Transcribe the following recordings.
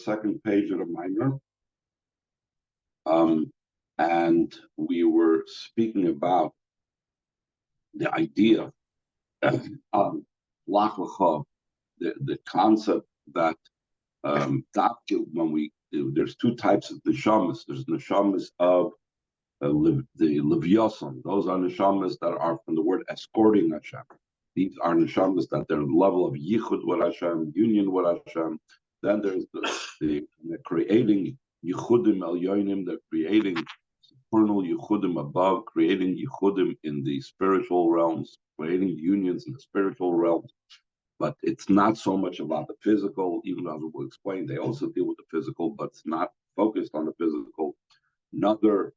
second page of the Maamar, and we were speaking about the idea of Lach Lecha, the concept that when we there's two types of neshamas. There's neshamas of the Leviosan. Those are neshamas that are from the word escorting Hashem. These are neshamas that they're level of yichud with Hashem, union with Hashem. Then there's the creating yichudim el yonim. They're creating supernal yichudim above, creating yichudim in the spiritual realms, creating unions in the spiritual realms. But it's not so much about the physical, even as we'll explain. They also deal with the physical, but it's not focused on the physical. Another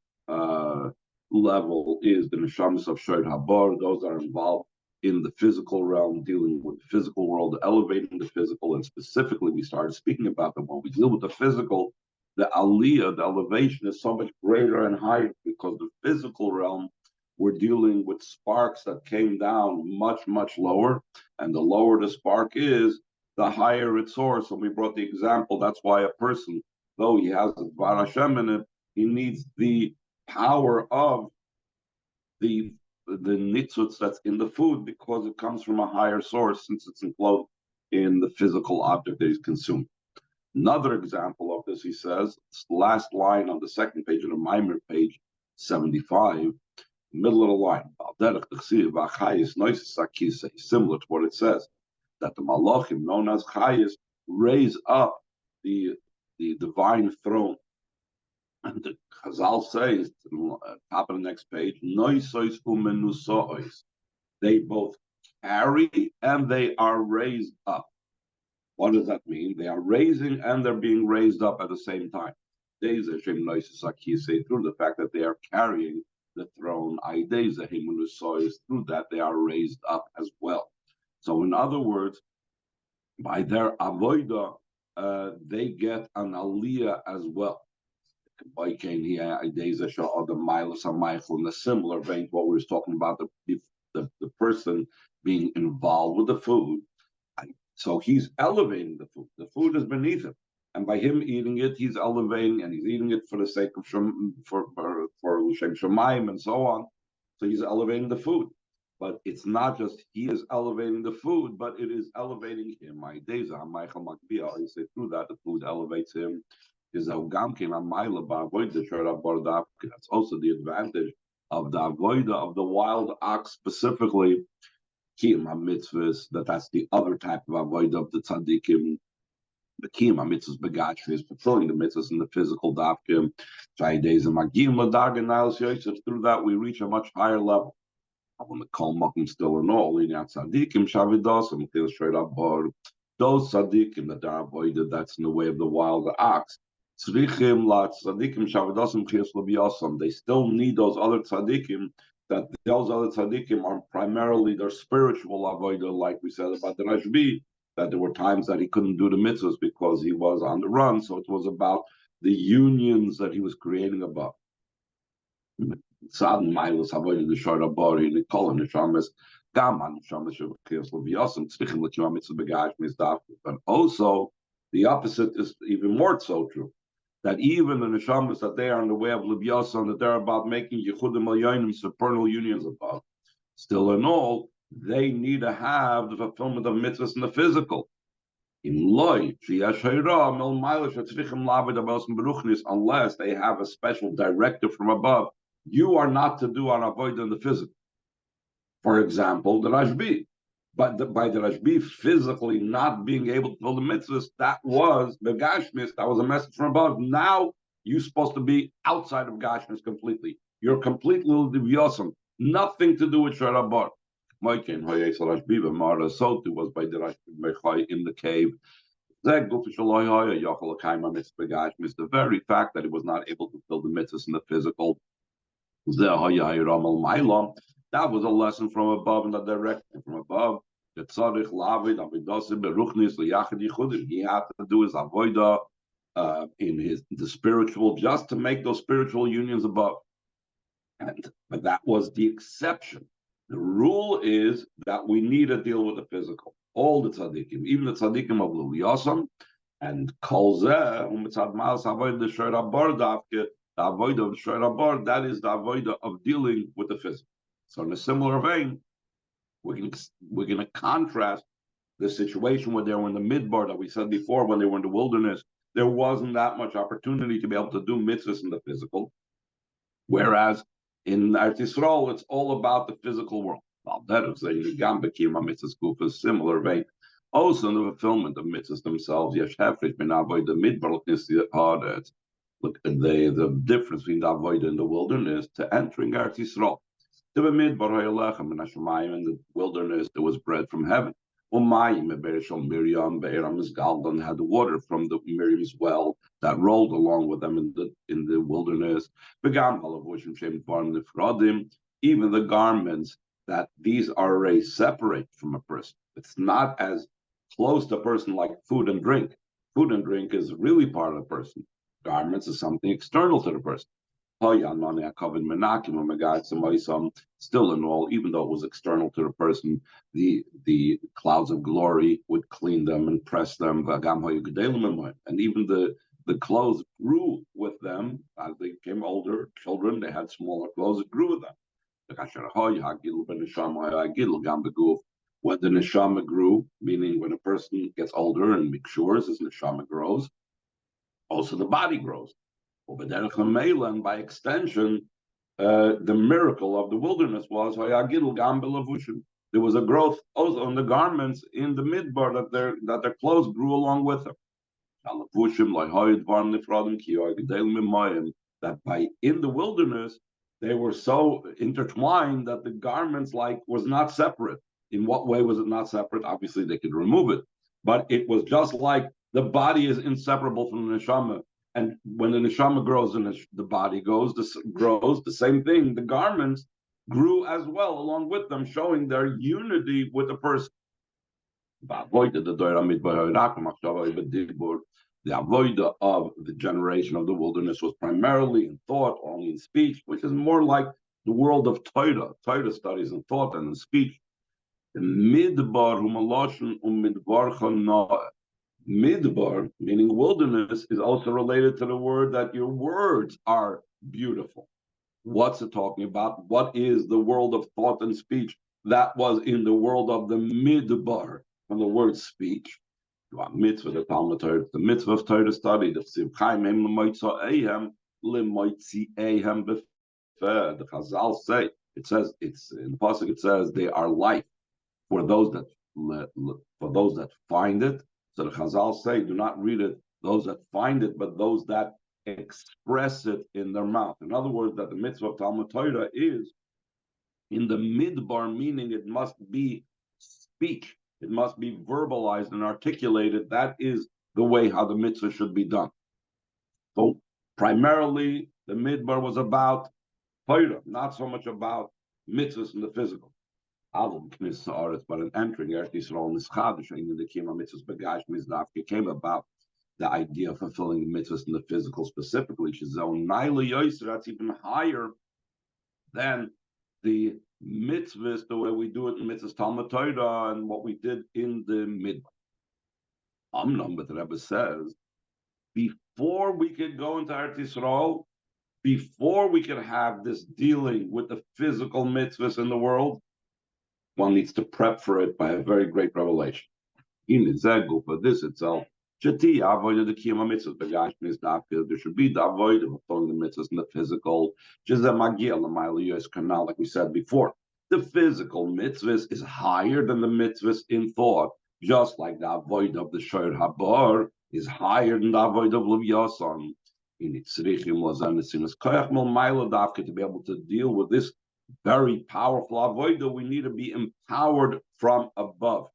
level is the neshamas of Shoyd Habar. Those are involved in the physical realm, dealing with the physical world, elevating the physical, and specifically we started speaking about them. When we deal with the physical, the aliyah, the elevation is so much greater and higher because the physical realm, we're dealing with sparks that came down much, much lower, and the lower the spark is, the higher its source. And we brought the example, that's why a person, though he has Dvar Hashem in it, he needs the power of the nitzutz that's in the food because it comes from a higher source since it's enclosed in the physical object that he's consuming. Another example of this, he says, it's the last line on the second page of the Maamar, page 75, middle of the line, similar to what it says, that the malachim known as chayis raise up the divine throne. And the Chazal says, top of the next page, they both carry and they are raised up. What does that mean? They are raising and they're being raised up at the same time. Through the fact that they are carrying the throne, through that they are raised up as well. So in other words, by their avoida, they get an aliyah as well. In a similar vein to what we were talking about, the person being involved with the food. So he's elevating the food. The food is beneath him. And by him eating it, he's elevating, and he's eating it for the sake of for L'Shem Shemaim and so on. So he's elevating the food. But it's not just he is elevating the food, but it is elevating him. I say through that, the food elevates him. That's also the advantage of the avoida of the wild ox, specifically kiyum mitzvahs. That's the other type of avoida of the tzaddikim. The kiyum mitzvahs begashmi is fulfilling the mitzvahs in the physical dafkim. Through that we reach a much higher level. When the kol makom still in all, tzaddikim shavidos and straight up those tzaddikim that are avoided, that's in the way of the wild ox. They still need those other tzaddikim, that those other tzaddikim are primarily their spiritual avodah, like we said about the Rashbi, that there were times that he couldn't do the mitzvahs because he was on the run. So it was about the unions that he was creating above. But also, the opposite is even more so true. That even the neshamas that they are in the way of Libyasan, that they're about making yichudim elyonim, supernal unions above, still in all, they need to have the fulfillment of mitzvahs in the physical. Unless they have a special directive from above, you are not to do an avodah in the physical. For example, the Rashbi. But by the Rashbi physically not being able to fill the mitzvahs, that was the Gashmis, that was a message from above. Now you're supposed to be outside of Gashmis completely. You're completely Livyosim. Nothing to do with Sharabar. Moikin Rashbi was by the Rashbi in the cave. The very fact that he was not able to fill the mitzvahs in the physical, that was a lesson from above and a direction from above. He had to do his avodah in the spiritual, just to make those spiritual unions above. But that was the exception. The rule is that we need to deal with the physical. All the tzaddikim, even the tzaddikim of Luliyasam, And kol zeh u'mitzad ma'as avodah shor habar davke, the avodah of shor habar, that is the avodah of dealing with the physical. So in a similar vein, we're going to contrast the situation where they were in the midbar that we said before, when they were in the wilderness, there wasn't that much opportunity to be able to do mitzvahs in the physical. Whereas in Eretz Yisrael, it's all about the physical world. Similar vein. Also in the fulfillment of mitzvahs themselves, look at the difference between the avoid in the wilderness to entering Eretz Yisrael. In the wilderness, there was bread from heaven. Miriam had the water from the Miriam's well that rolled along with them in the wilderness. Even the garments that these are already separate from a person. It's not as close to a person like food and drink. Food and drink is really part of the person. Garments is something external to the person. Still in all, even though it was external to the person, the clouds of glory would clean them and press them. And even the clothes grew with them as they became older. Children, they had smaller clothes, it grew with them. When the neshama grew, meaning when a person gets older and matures, his neshama grows, also the body grows. And by extension, the miracle of the wilderness was there was a growth also on the garments in the midbar that their clothes grew along with them. That by in the wilderness they were so intertwined that the garments was not separate. In what way was it not separate? Obviously, they could remove it, but it was just like the body is inseparable from the neshama. And when the neshama grows and the body grows, the same thing. The garments grew as well along with them, showing their unity with the person. The avoida of the generation of the wilderness was primarily in thought, only in speech, which is more like the world of Torah studies in thought and in speech. The midbar humaloshin midbar. Midbar, meaning wilderness, is also related to the word that your words are beautiful. What's it talking about? What is the world of thought and speech that was in the world of the midbar, from the word speech? Mitzvah, the Talmud Torah, the mitzvah of Torah study, the the Chazal say, it says, it's in the pasuk, it says they are life for those that find it. So the Chazal say, do not read it those that find it, but those that express it in their mouth. In other words, that the mitzvah of Talmud Torah is in the midbar, meaning it must be speech. It must be verbalized and articulated. That is the way how the mitzvah should be done. So primarily, the midbar was about Torah, not so much about mitzvahs in the physical. But in entering Eretz Yisrael Nischadish, in the Kima mitzvahs Begash Mizdavke came about the idea of fulfilling the mitzvahs in the physical specifically. That's even higher than the mitzvahs, the way we do it in mitzvahs Talmud Torah and what we did in the midbar. But the Rebbe says, before we could go into Eretz Yisrael, before we could have this dealing with the physical mitzvahs in the world, one needs to prep for it by a very great revelation. In the for this itself, there should be the avoid of fulfilling the mitzvahs in the physical, like we said before. The physical mitzvahs is higher than the mitzvahs in thought, just like the avoid of the Shor Habar is higher than the avoid of Lev Yason. To be able to deal with this very powerful avodah, we need to be empowered from above.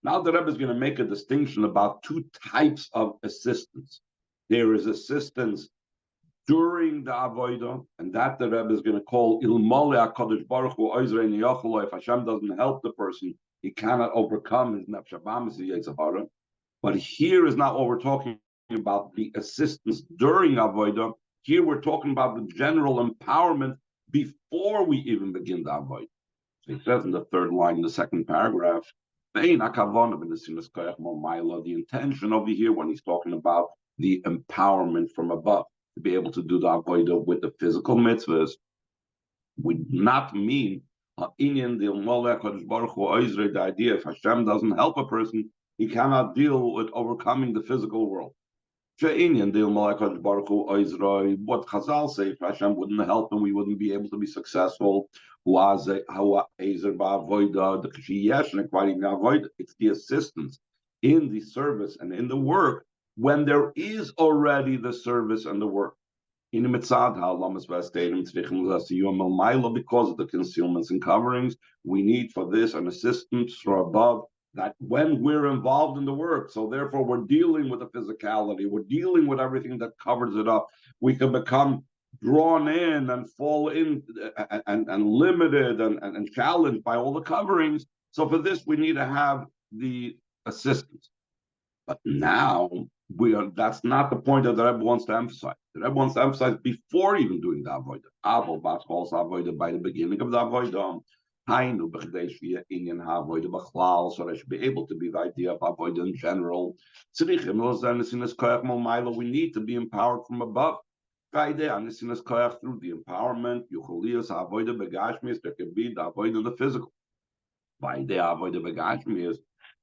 Now the Rebbe is going to make a distinction about two types of assistance. There is assistance during the avodah, and that the Rebbe is going to call ilmole HaKadosh Baruch Hu Oizrei Niyacholo. If Hashem doesn't help the person, he cannot overcome his nefesh habamis, the Yetzer Hara. But here is not what we're talking about, the assistance during avodah. Here we're talking about the general empowerment before we even begin the avodah. So he says in the third line in the second paragraph, The intention over here when he's talking about the empowerment from above to be able to do the avodah with the physical mitzvahs would not mean the idea if Hashem doesn't help a person, he cannot deal with overcoming the physical world. What Chazal say, if Hashem wouldn't help him, we wouldn't be able to be successful. It's the assistance in the service and in the work when there is already the service and the work. Because of the concealments and coverings, we need for this an assistance from above that when we're involved in the work, so therefore we're dealing with the physicality, we're dealing with everything that covers it up, we can become drawn in and fall in and limited and challenged by all the coverings. So for this, we need to have the assistance. But now that's not the point that the Rebbe wants to emphasize. The Rebbe wants to emphasize before even doing the avodah. Avo bas calls avodah by the beginning of the avodah. Hainu b'chdesh via inyan ha'avodah b'chlal, so that should be able to be the idea of avodah in general. Tzrichim l'zenisinus koyach malmayla. We need to be empowered from above. Through the empowerment, yuchalias ha'avodah begashmis. There can be the avodah in the physical. By the avodah begashmis,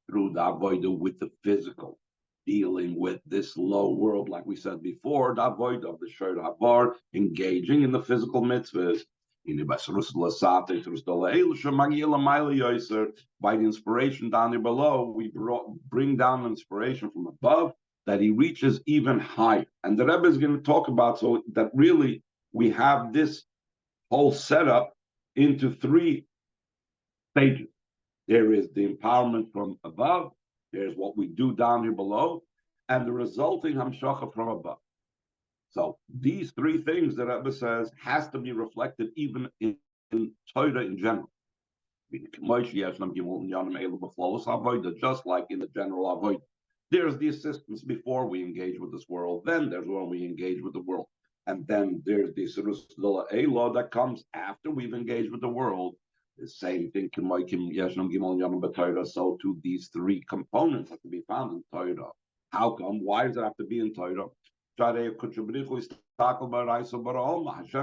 through the avodah with the physical, dealing with this low world, like we said before, the avodah of the Shor Habar, engaging in the physical mitzvahs. By the inspiration down there below, we bring down inspiration from above that he reaches even higher. And the Rebbe is going to talk about so that really we have this whole setup into three stages. There is the empowerment from above, there's what we do down here below, and the resulting hamshacha from above. So these three things that Rebbe says has to be reflected even in Torah in general. Just like in the general avodah. There's the assistance before we engage with this world, then there's when we engage with the world. And then there's the law that comes after we've engaged with the world. The same thing, so too these three components have to be found in Torah. How come? Why does it have to be in Torah? Hashem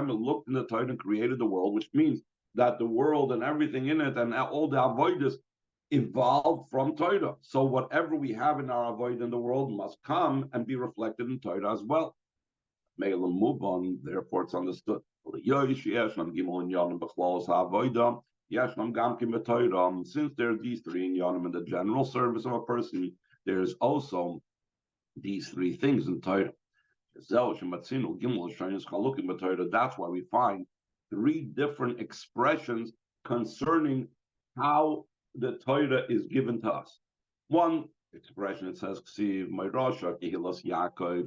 looked in the Torah and created the world, which means that the world and everything in it and all the avodas evolved from Torah. So whatever we have in our avodah in the world must come and be reflected in Torah as well. Me'elam move on, therefore it's understood. Since there are these three in Yonim in the general service of a person, there's also these three things in Torah. That's why we find three different expressions concerning how the Torah is given to us. One expression, it says,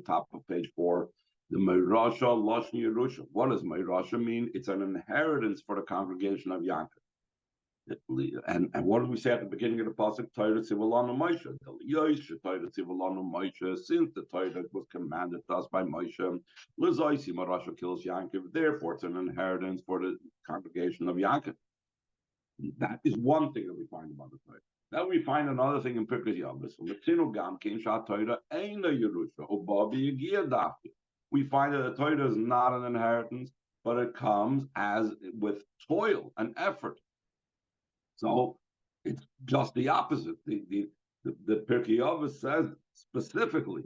top of page 4, the Meirasha Lashon Yerusha. What does Meirasha mean? It's an inheritance for the congregation of Yaakov. And what did we say at the beginning of the pasuk? Torah Tzivolanu Moshe. Torah Tzivolanu Moshe. Since the Torah was commanded to us by Moshe, L'Zoisi Meirasha kills Yaakov. Therefore, it's an inheritance for the congregation of Yaakov. That is one thing that we find about the Torah. Then we find another thing in Pirkei Avos. We find that the Torah is not an inheritance, but it comes as with toil and effort. So it's just the opposite. The Pirkei Avos says specifically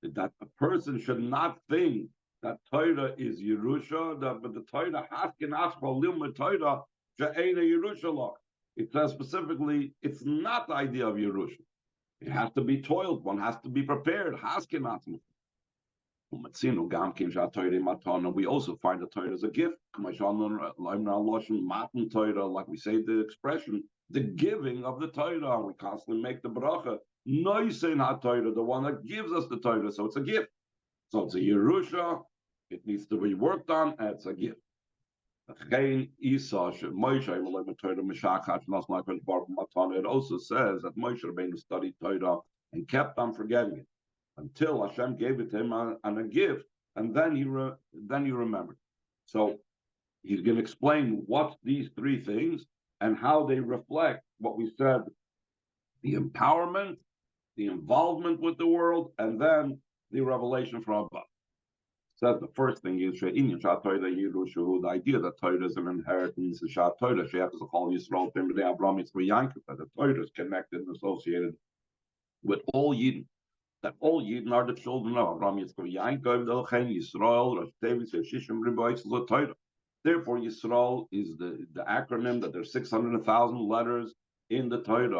that a person should not think that Torah is Yerusha, but the Torah haskin aspa limud Torah she'ena Yerusha lo. It says specifically, it's not the idea of Yerusha. It has to be toiled. One has to be prepared. Haskin asma. We also find the Torah as a gift. Like we say the expression, the giving of the Torah. We constantly make the bracha. The one that gives us the Torah. So it's a gift. So it's a Yerusha. It needs to be worked on, and it's a gift. It also says that Moshe Rabbeinu studied Torah and kept on forgetting it until Hashem gave it to him on a gift, and then he remembered. So he's going to explain what these three things and how they reflect what we said the empowerment, the involvement with the world, and then the revelation from above. Says the first thing is the idea that Torah is an inheritance is Torah. That the Torah is connected and associated with all Yidden. That all Yidden are the children of Abraham, Yitzchak, Yaakov, Elchein, Yisrael, Rosh Tevis, Shishim, Ribois, Torah. Therefore, Yisrael is the acronym that there's 600,000 letters in the Torah.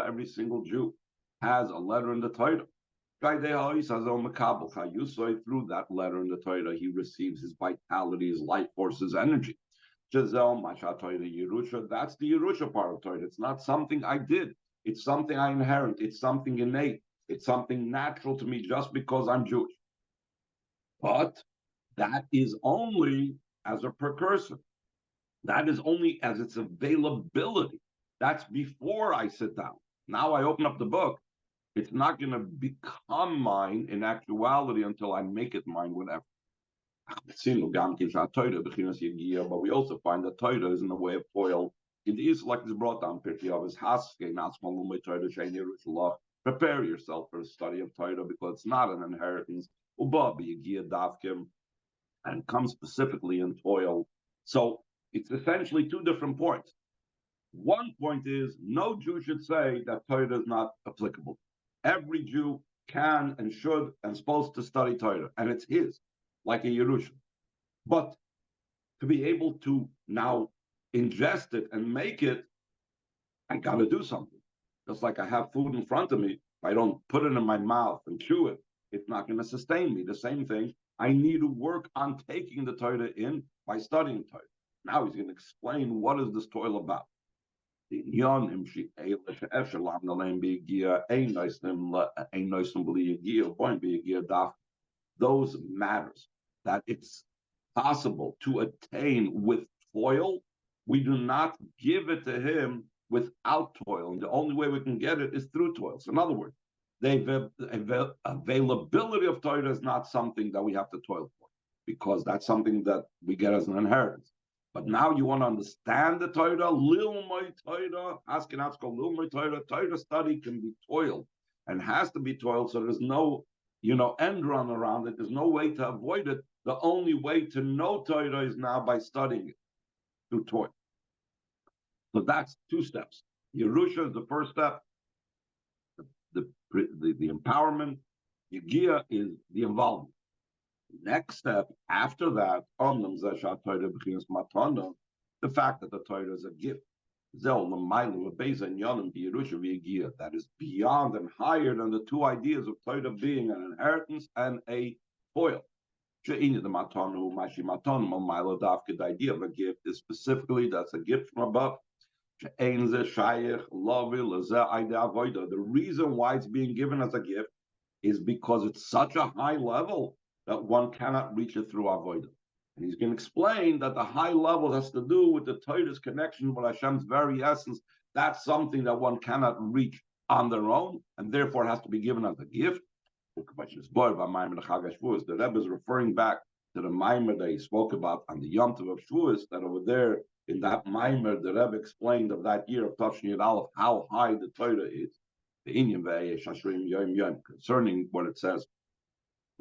Every single Jew has a letter in the Torah. Through that letter in the Torah, he receives his vitality, his life force, his energy. That's the Yerusha part of Torah. It's not something I did. It's something I inherit. It's something innate. It's something natural to me just because I'm Jewish. But that is only as a precursor. That is only as its availability. That's before I sit down. Now I open up the book. It's not going to become mine in actuality until I make it mine, whatever. But we also find that Torah is in the way of toil. It is like this brought down picture of his prepare yourself for the study of Torah because it's not an inheritance. And comes specifically in toil. So it's essentially two different points. One point is no Jew should say that Torah is not applicable. Every Jew can and should and supposed to study Torah, and it's his, like a Yerusha. But to be able to now ingest it and make it, I got to do something. Just like I have food in front of me, if I don't put it in my mouth and chew it, it's not going to sustain me. The same thing, I need to work on taking the Torah in by studying Torah. Now he's going to explain what is this toil about. Those matters that it's possible to attain with toil. We do not give it to him without toil. And the only way we can get it is through toil. So in other words, the availability of Torah is not something that we have to toil for, because that's something that we get as an inheritance. But now you want to understand the Torah, Lilmay Torah, Askenatsko Lilmay Torah. Torah study can be toiled and has to be toiled, so there's no, end run around it. There's no way to avoid it. The only way to know Torah is now by studying it through toil. So that's two steps. Yerusha is the first step. The empowerment. Yegia is the involvement. Next step after that, the fact that the Torah is a gift. That is beyond and higher than the two ideas of Torah being an inheritance and a toil. The idea of a gift is specifically that's a gift from above. The reason why it's being given as a gift is because it's such a high level that one cannot reach it through avodah. And he's going to explain that the high level has to do with the Torah's connection with Hashem's very essence. That's something that one cannot reach on their own, and therefore has to be given as a gift. The Rebbe is referring back to the Maamar that he spoke about on the Yom Tov of Shavuos, that over there in that Maamar, the Rebbe explained of that year of Tavshin Yud Aleph how high the Torah is. The Inyan concerning what it says,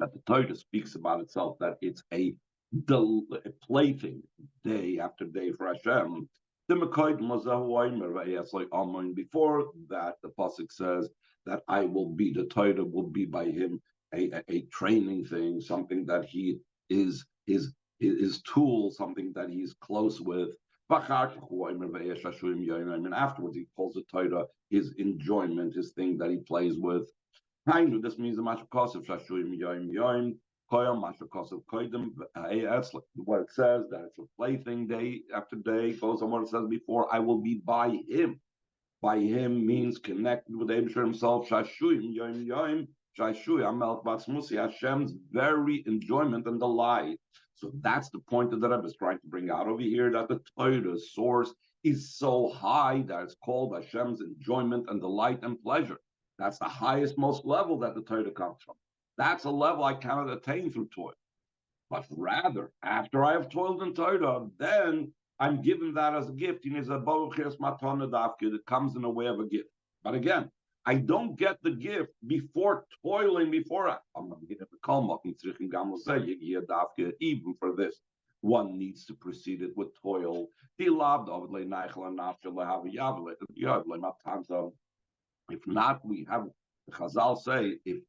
that the Torah speaks about itself, that it's a plaything day after day for Hashem. Before that, the pasuk says that I will be, the Torah will be by him a training thing, something that he is his tool, something that he's close with. And afterwards, he calls the Torah his enjoyment, his thing that he plays with. This means the Mashakosov Shashuim Yoim Yoim Koyam Mashakosov Koidim. That's what it says, that it's a plaything day after day. It goes on what it says before, I will be by him. By him means connected with Abishur himself. Shashuim Yoim Yoim Shashuim Melch Batzmusi, Hashem's very enjoyment and delight. So that's the point that the Rebbe is trying to bring out over here, that the Torah's source is so high that it's called Hashem's enjoyment and delight and pleasure. That's the highest, most level that the Torah comes from. That's a level I cannot attain through toil. But rather, after I have toiled in Torah, then I'm giving that as a gift. It comes in the way of a gift. But again, I don't get the gift before toiling before I'm going to get the even for this. One needs to precede it with toil. If not, we have the Chazal say if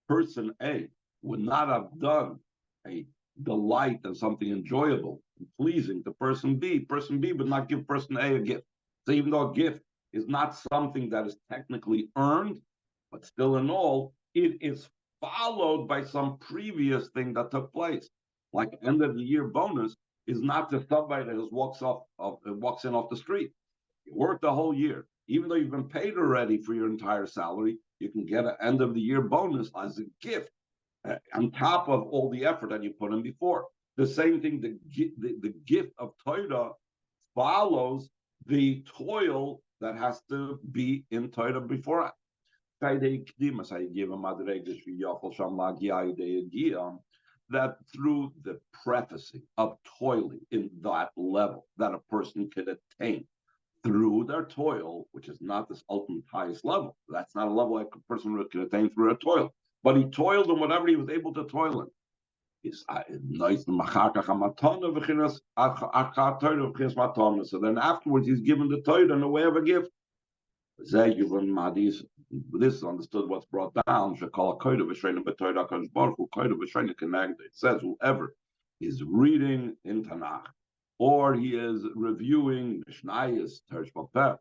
person A would not have done a delight and something enjoyable and pleasing to person B would not give person A a gift. So even though a gift is not something that is technically earned, but still in all, it is followed by some previous thing that took place. Like end of the year bonus is not just somebody that just walks in off the street. You worked the whole year. Even though you've been paid already for your entire salary, you can get an end of the year bonus as a gift on top of all the effort that you put in before. The same thing, the gift of Torah follows the toil that has to be in Torah before. That through the prefacing of toiling in that level that a person can attain through their toil, which is not this ultimate highest level. That's not a level like a person can attain through their toil. But he toiled in whatever he was able to toil in. So then afterwards, he's given the Torah in the way of a gift. This is understood what's brought down. It says whoever is reading in Tanakh or he is reviewing Mishnayos, Teresh Balpeh,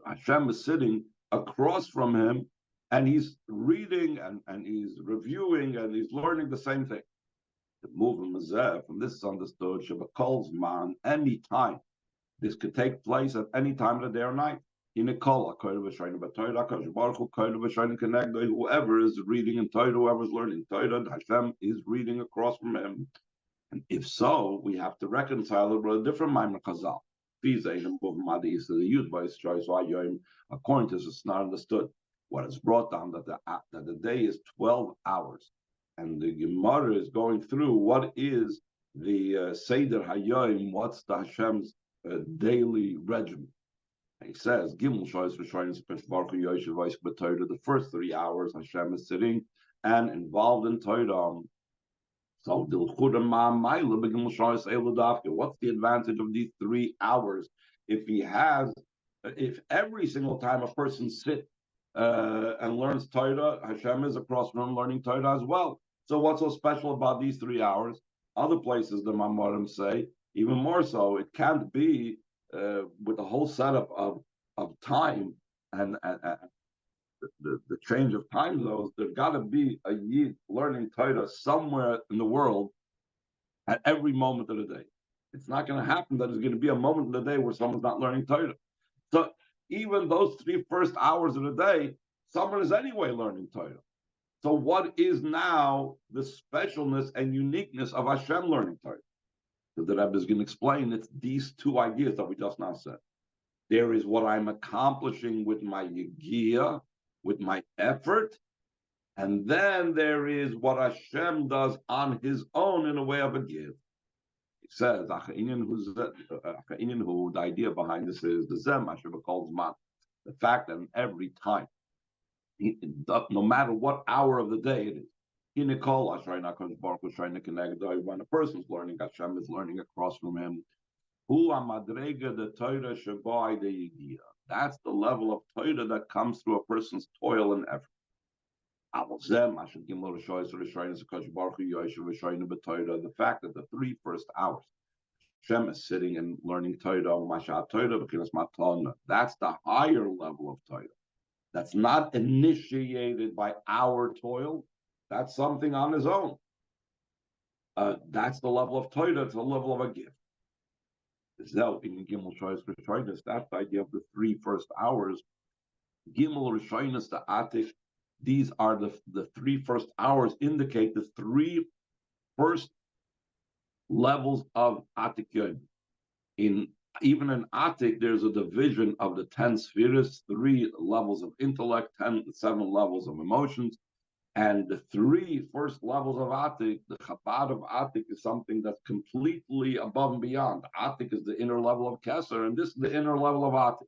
Hashem is sitting across from him and he's reading and he's reviewing and he's learning the same thing. The movement from this is understood, Shabbat man, any time. This could take place at any time of the day or night. Whoever is reading in Torah, whoever is learning Torah, Hashem is reading across from him. And if so, we have to reconcile it with a different Maamar Chazal. According to this, it's not understood. What is brought down that the day is 12 hours. And the Gemara is going through what is the Seder Hayyim, what's the Hashem's daily regimen. He says, the first 3 hours Hashem is sitting and involved in Torah. So what's the advantage of these 3 hours if every single time a person sits and learns Torah, Hashem is across from him learning Torah as well. So what's so special about these 3 hours? Other places, the Maamarim say, even more so, it can't be with the whole setup of time and the change of time zones. There's got to be a Yid learning Torah somewhere in the world at every moment of the day. It's not going to happen that there's going to be a moment in the day where someone's not learning Torah. So even those 3 first hours of the day, someone is anyway learning Torah. So what is now the specialness and uniqueness of Hashem learning Torah? So the Rebbe is going to explain it's these 2 ideas that we just now said. There is what I'm accomplishing with my yigiyah, with my effort, and then there is what Hashem does on his own in a way of a gift. He says, the idea behind this is the Zem Hashem calls man. The fact that every time, no matter what hour of the day it is, when a person is learning, Hashem is learning across from him. That's the level of Torah that comes through a person's toil and effort. The fact that the 3 first hours Hashem is sitting and learning Torah, that's the higher level of Torah. That's not initiated by our toil. That's something on his own. That's the level of Torah. It's the level of a gift. That's the idea of the 3 first hours. Gimel Rishonis the Atik. These are the 3 first hours indicate the 3 first levels of Atik Yom. Even in Atik, there's a division of the 10 spheres, 3 levels of intellect, 7 levels of emotions. And the three first levels of Atik, the Chabad of Atik is something that's completely above and beyond. Atik is the inner level of Kesser, and this is the inner level of Atik.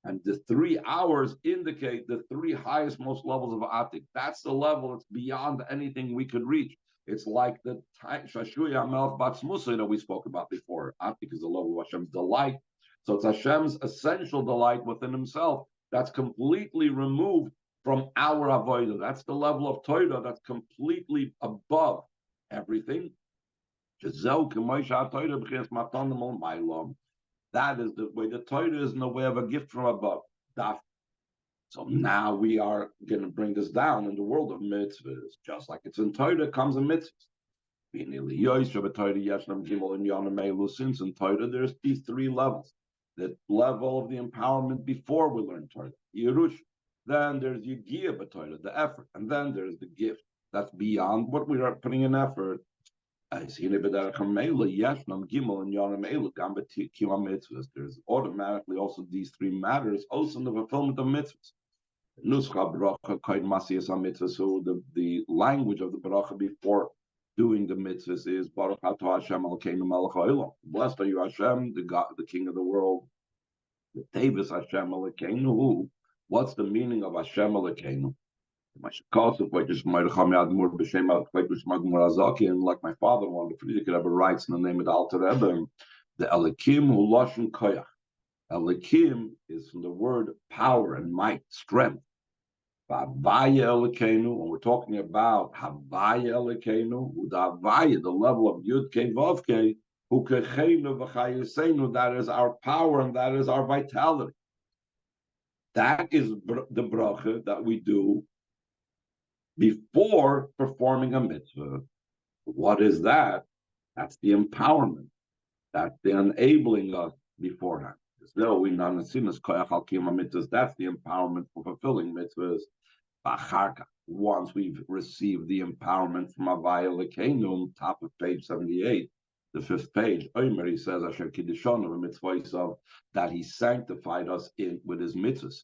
And the 3 hours indicate the three highest, most levels of Atik. That's the level that's beyond anything we could reach. It's like the Shashuya Melch Batzmusa that we spoke about before. Atik is the level of Hashem's delight. So it's Hashem's essential delight within himself that's completely removed from our avodah. That's the level of Torah that's completely above everything. That is the way the Torah is in the way of a gift from above. So now we are going to bring this down in the world of mitzvahs, just like it's in Torah comes in mitzvahs. Since in Torah there's these three levels. The level of the empowerment before we learn Torah, Yerush. Then there's Yigiyah b'Torah, the effort, and then there's the gift. That's beyond what we are putting in effort. There's automatically also these three matters, also in the fulfillment of mitzvahs. So the language of the bracha before doing the mitzvahs is Baruch Atah Hashem Elokeinu Melech Haolam. Blessed are you, Hashem, the God, the King of the world. The Tevis Hashem Elokeinu. What's the meaning of Hashem Elokeinu? And like my father wanted, Friedrich Rebbe writes in the name of the Alter Rebbe, the Elikim hu Lashon Koyach. Elikim is from the word power and might, strength. Havaya Elokeinu, when we're talking about Havaya Elokeinu, Udavaya, the level of Yud Kei Vav Kei, Hu Kechenu V'Chayesenu, that is our power and that is our vitality. That is the bracha that we do before performing a mitzvah. What is that? That's the empowerment. That's the enabling us beforehand. That's the empowerment for fulfilling mitzvahs. Once we've received the empowerment from Havaya Elokeinu, top of page 78, the fifth page, Omer, he says, Asher Kiddushonim, that he sanctified us with his mitzvahs.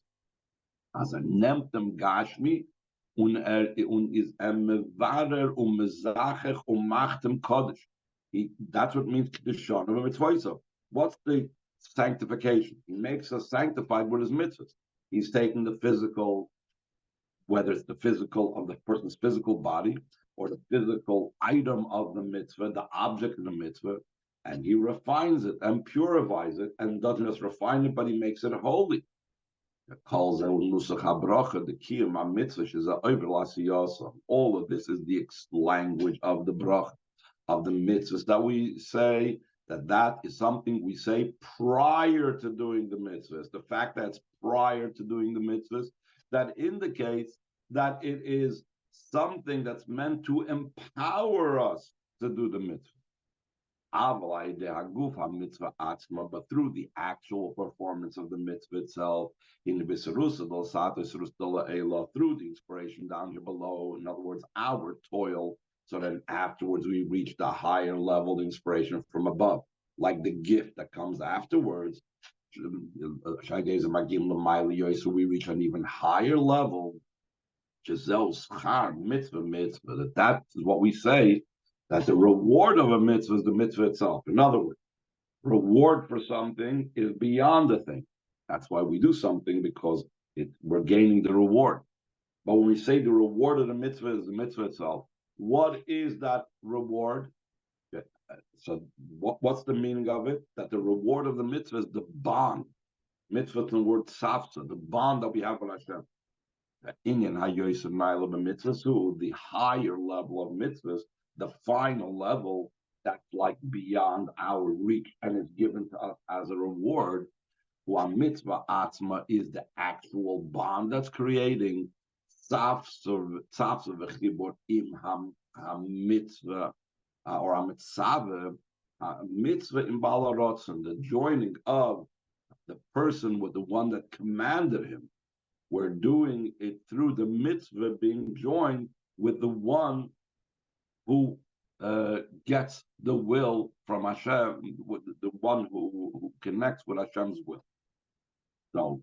As a nemtem gashmi, is mevarer mezachech machtem kodesh. That's what it means Kiddushonim mitzvahs. What's the sanctification? He makes us sanctified with his mitzvahs. He's taking the physical, whether it's the physical of the person's physical body or the physical item of the mitzvah, the object of the mitzvah, and he refines it and purifies it and doesn't just refine it, but he makes it holy. Calls the kiyum mitzvah is all of this is the language of the brach, of the mitzvahs that we say, that is something we say prior to doing the mitzvahs. The fact that it's prior to doing the mitzvahs, that indicates that it is something that's meant to empower us to do the mitzvah. But through the actual performance of the mitzvah itself, in the through the inspiration down here below, in other words, our toil, so that afterwards we reach the higher level inspiration from above, like the gift that comes afterwards. So we reach an even higher level. That is what we say, that the reward of a mitzvah is the mitzvah itself. In other words, reward for something is beyond the thing. That's why we do something, because we're gaining the reward. But when we say the reward of the mitzvah is the mitzvah itself, what is that reward? So what's the meaning of it? That the reward of the mitzvah is the bond. Mitzvah is the word safsa, the bond that we have with Hashem. The higher level of mitzvahs, the final level that's like beyond our reach and is given to us as a reward. Wa mitzvah atzma is the actual bond that's creating mitzvah or a mitzvah in balarotzen, the joining of the person with the one that commanded him. We're doing it through the mitzvah being joined with the one who gets the will from Hashem, with the one who connects with Hashem's will. So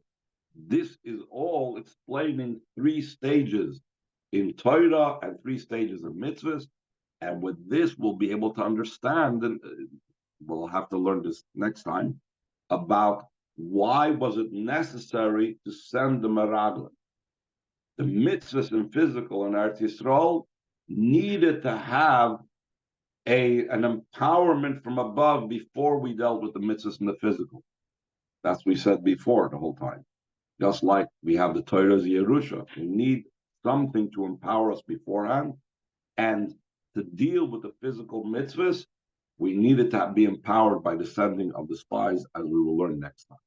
this is all explaining three stages in Torah and 3 stages of mitzvahs. And with this, we'll be able to understand, and we'll have to learn this next time, about why was it necessary to send the Meraglim. The mitzvahs and physical in Eretz Yisrael needed to have an empowerment from above before we dealt with the mitzvahs and the physical. That's what we said before the whole time. Just like we have the Torah's Yerusha, we need something to empower us beforehand, and to deal with the physical mitzvahs, we needed to be empowered by the sending of the spies, as we will learn next time.